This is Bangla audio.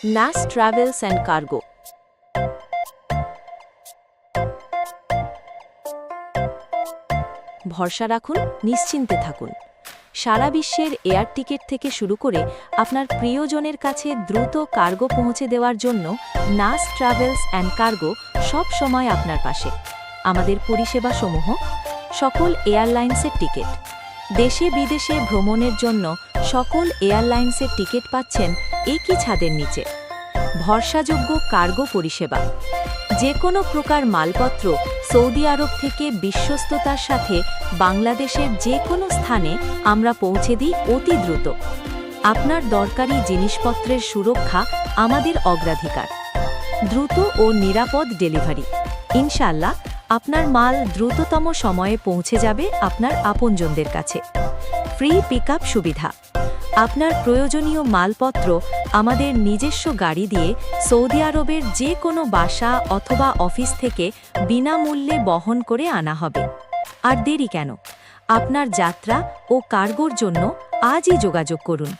নাস ট্রাভেলস অ্যান্ড কার্গো। ভরসা রাখুন, নিশ্চিন্তে থাকুন। সারা বিশ্বের এয়ার টিকিট থেকে শুরু করে আপনার প্রিয়জনের কাছে দ্রুত কার্গো পৌঁছে দেওয়ার জন্য নাস ট্রাভেলস অ্যান্ড কার্গো সব সময় আপনার পাশে। আমাদের পরিষেবাসমূহ: সকল এয়ারলাইন্সের টিকিট, দেশে বিদেশে ভ্রমণের জন্য সকল এয়ারলাইন্সের টিকিট পাচ্ছেন একই ছাদের নিচে। ভরসাযোগ্য কার্গো পরিষেবা, যে কোনো প্রকার মালপত্র সৌদি আরব থেকে বিশ্বস্ততার সাথে বাংলাদেশের যে কোনো স্থানে আমরা পৌঁছে দিই অতি দ্রুত। আপনার দরকারি জিনিসপত্রের সুরক্ষা আমাদের অগ্রাধিকার। দ্রুত ও নিরাপদ ডেলিভারি, ইনশাআল্লাহ আপনার মাল দ্রুততম সময়ে পৌঁছে যাবে আপনার আপনজনদের কাছে। ফ্রি পিকআপ সুবিধা, আপনার প্রয়োজনীয় মালপত্র আমাদের নিজস্ব গাড়ি দিয়ে সৌদি আরবের যে কোনো বাসা অথবা অফিস থেকে বিনামূল্যে বহন করে আনা হবে। আর দেরি কেন? আপনার যাত্রা ও কার্গোর জন্য আজই যোগাযোগ করুন।